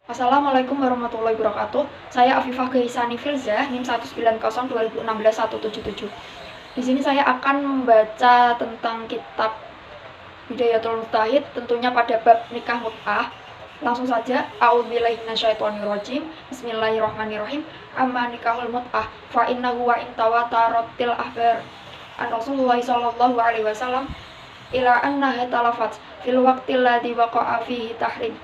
Assalamualaikum warahmatullahi wabarakatuh. Saya Afifah Gaisani Filzah, NIM 1902016-177. Di sini saya akan membaca tentang kitab Bidayatul Mujtahid, tentunya pada bab nikah mut'ah. Langsung saja, a'udzubillahi minasyaitonirrajim. Bismillahirrahmanirrahim. Amma nikahul mut'ah fa innahu wa in tawataratil ahbar an Rasulullah sallallahu alaihi wasallam ila annaha talafat fil waqtil ladzi waqa'a fihi tahrim.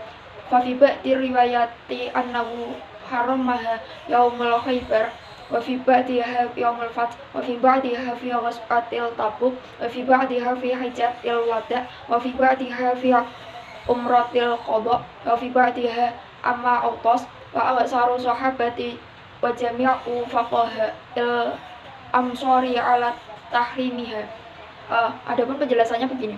Fa fi ba'di riwayati annahu haramaha yaumul khaybar wa fi ba'diha yaumul fath wa fi ba'diha fi ghazwatil tabuk wa fi ba'diha fi hajjatil wada wa fi ba'diha fi umratil qada wa fi ba'diha amma autas wa awsaru sahabati wa jami'u faqaha il amsari ala tahrimiha. Adapun penjelasannya begini.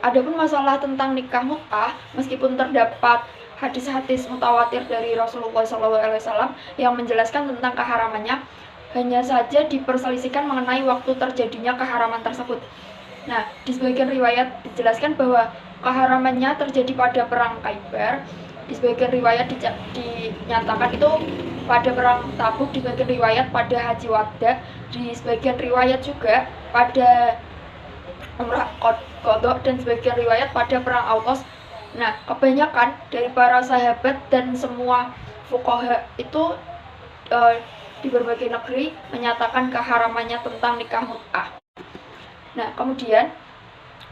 Adapun masalah tentang nikah mut'ah, meskipun terdapat hadis-hadis mutawatir dari Rasulullah SAW yang menjelaskan tentang keharamannya, hanya saja diperselisihkan mengenai waktu terjadinya keharaman tersebut. Nah, di sebagian riwayat dijelaskan bahwa keharamannya terjadi pada perang Khaybar, di sebagian riwayat dinyatakan itu pada perang Tabuk, di sebagian riwayat pada Haji Wada, di sebagian riwayat juga pada Umrah Qadha, dan sebagian riwayat pada perang Autos. Nah, kebanyakan dari para sahabat dan semua fuqaha itu di berbagai negeri menyatakan keharamannya tentang nikah mut'ah. Nah, kemudian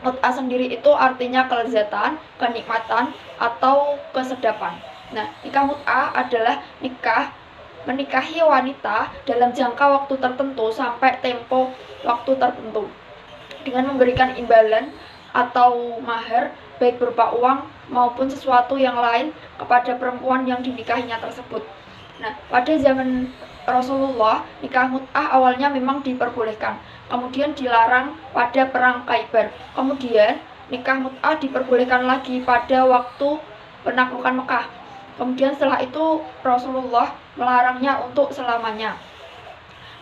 mut'ah sendiri itu artinya kelezatan, kenikmatan, atau kesedapan. Nah, nikah mut'ah adalah menikahi wanita dalam jangka waktu tertentu sampai tempo waktu tertentu dengan memberikan imbalan atau mahar baik berupa uang maupun sesuatu yang lain kepada perempuan yang dinikahinya tersebut. Nah, pada zaman Rasulullah, nikah mut'ah awalnya memang diperbolehkan, kemudian dilarang pada perang Khaybar. Kemudian nikah mut'ah diperbolehkan lagi pada waktu penaklukan Mekah. Kemudian setelah itu Rasulullah melarangnya untuk selamanya.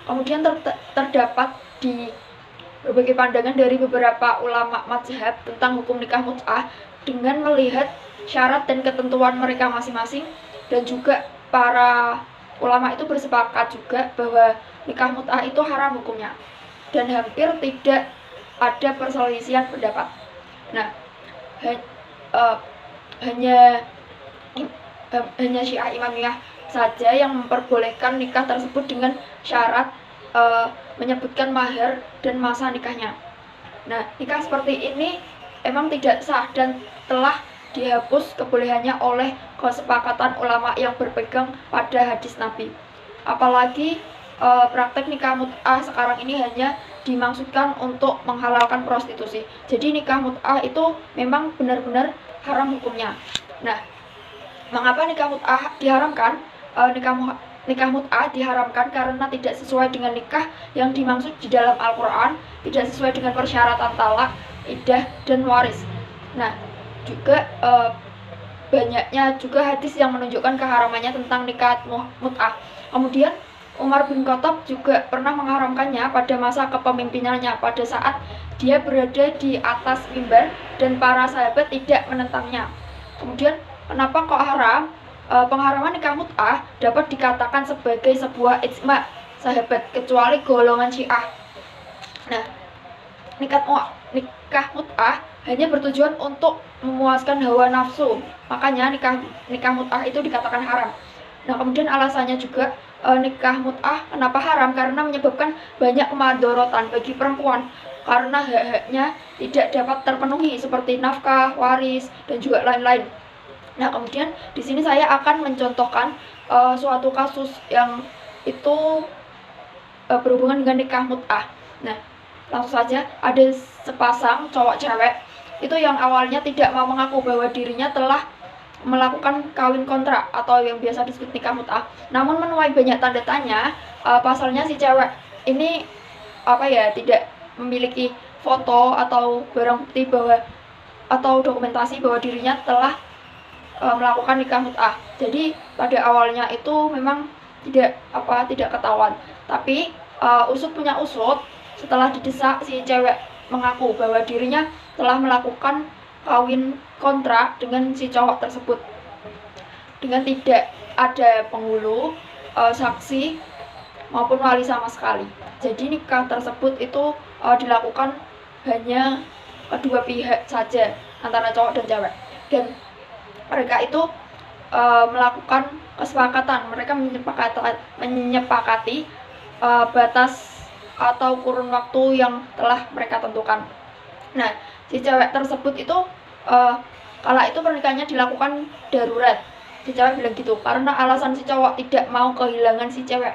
Kemudian terdapat di berbagai pandangan dari beberapa ulama mazhab tentang hukum nikah mut'ah dengan melihat syarat dan ketentuan mereka masing-masing, dan juga para ulama itu bersepakat juga bahwa nikah mut'ah itu haram hukumnya dan hampir tidak ada perselisihan pendapat. Nah, hanya Syiah Imamiyah saja yang memperbolehkan nikah tersebut dengan syarat menyebutkan mahar dan masa nikahnya. Nah, nikah seperti ini emang tidak sah dan telah dihapus kebolehannya oleh kesepakatan ulama yang berpegang pada hadis Nabi. Apalagi praktek nikah mut'ah sekarang ini hanya dimaksudkan untuk menghalalkan prostitusi. Jadi nikah mut'ah itu memang benar-benar haram hukumnya. Nah, mengapa nikah mut'ah diharamkan? Nikah mut'ah diharamkan karena tidak sesuai dengan nikah yang dimaksud di dalam Al-Quran, tidak sesuai dengan persyaratan talak, iddah, dan waris. Nah, juga banyaknya juga hadis yang menunjukkan keharamannya tentang nikah mut'ah. Kemudian Umar bin Khattab juga pernah mengharamkannya pada masa kepemimpinannya, pada saat dia berada di atas mimbar dan para sahabat tidak menentangnya. Kemudian kenapa kok haram? Pengharaman nikah mut'ah dapat dikatakan sebagai sebuah ijma sahabat kecuali golongan Syiah. Nah, nikah mut'ah hanya bertujuan untuk memuaskan hawa nafsu, makanya nikah mut'ah itu dikatakan haram. Nah, kemudian alasannya juga nikah mut'ah kenapa haram? Karena menyebabkan banyak kemadharatan bagi perempuan karena hak-haknya tidak dapat terpenuhi seperti nafkah, waris, dan juga lain-lain. Nah, kemudian di sini saya akan mencontohkan suatu kasus yang itu berhubungan dengan nikah mut'ah. Nah, langsung saja, ada sepasang cowok cewek itu yang awalnya tidak mau mengaku bahwa dirinya telah melakukan kawin kontrak atau yang biasa disebut nikah mut'ah. Namun menuai banyak tanda tanya, pasalnya si cewek ini tidak memiliki foto atau barang bukti atau dokumentasi bahwa dirinya telah melakukan nikah mut'ah. Jadi pada awalnya itu memang tidak ketahuan. Tapi usut punya usut, setelah didesak si cewek mengaku bahwa dirinya telah melakukan kawin kontrak dengan si cowok tersebut. dengan tidak ada penghulu, saksi maupun wali sama sekali. Jadi nikah tersebut itu dilakukan hanya kedua pihak saja, antara cowok dan cewek, dan mereka itu melakukan kesepakatan, mereka menyepakati batas atau kurun waktu yang telah mereka tentukan. Nah, si cewek tersebut itu kala itu pernikahannya dilakukan darurat. Si cewek bilang gitu karena alasan si cowok tidak mau kehilangan si cewek,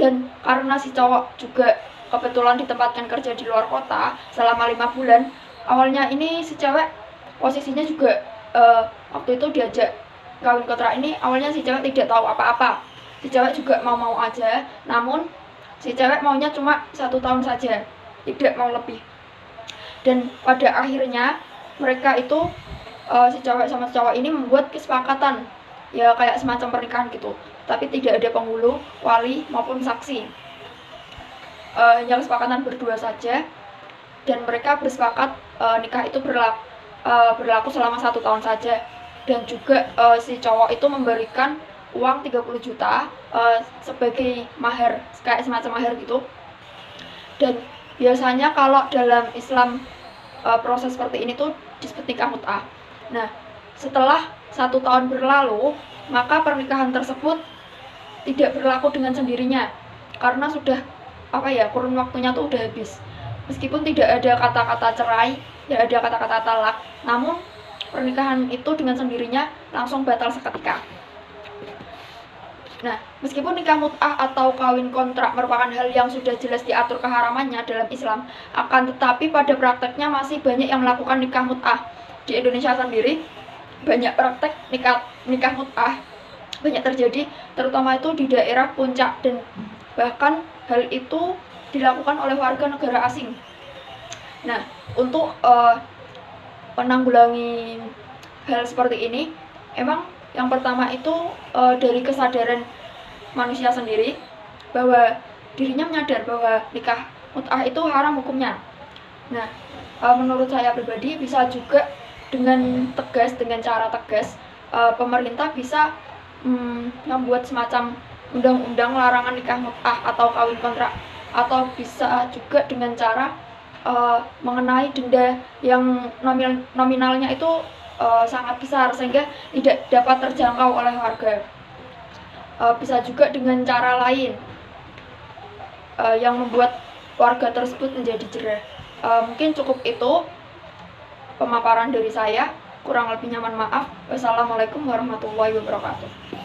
dan karena si cowok juga kebetulan ditempatkan kerja di luar kota selama 5 bulan. Awalnya ini si cewek posisinya juga waktu itu diajak kawin kontrak ini, awalnya si cewek tidak tahu apa-apa. Si cewek juga mau-mau aja, namun si cewek maunya cuma 1 tahun saja, tidak mau lebih. Dan pada akhirnya mereka itu si cewek sama si cowok ini membuat kesepakatan, ya kayak semacam pernikahan gitu, tapi tidak ada penghulu, wali maupun saksi. Hanya kesepakatan berdua saja, dan mereka bersepakat nikah itu berlaku selama 1 tahun saja. Dan juga si cowok itu memberikan uang 30 juta sebagai mahar, kayak semacam mahar gitu. Dan biasanya kalau dalam Islam proses seperti ini tuh disebut nikah mut'ah. Nah, setelah 1 tahun berlalu, maka pernikahan tersebut tidak berlaku dengan sendirinya karena sudah kurun waktunya tuh udah habis. Meskipun tidak ada kata-kata cerai, tidak ada kata-kata talak, namun pernikahan itu dengan sendirinya langsung batal seketika. Nah, meskipun nikah mut'ah atau kawin kontrak merupakan hal yang sudah jelas diatur keharamannya dalam Islam, akan tetapi pada prakteknya masih banyak yang melakukan nikah mut'ah. Di Indonesia sendiri banyak praktek nikah mut'ah banyak terjadi, terutama itu di daerah puncak, dan bahkan hal itu dilakukan oleh warga negara asing. Nah, untuk menanggulangi hal seperti ini, emang yang pertama itu dari kesadaran manusia sendiri bahwa dirinya menyadar bahwa nikah mut'ah itu haram hukumnya. Nah, menurut saya pribadi bisa juga dengan cara tegas, pemerintah bisa membuat semacam undang-undang larangan nikah mut'ah atau kawin kontrak, atau bisa juga dengan cara mengenai denda yang nominalnya itu sangat besar sehingga tidak dapat terjangkau oleh warga. Bisa juga dengan cara lain yang membuat warga tersebut menjadi jerah. Mungkin cukup itu pemaparan dari saya, kurang lebihnya mohon maaf. Wassalamualaikum warahmatullahi wabarakatuh.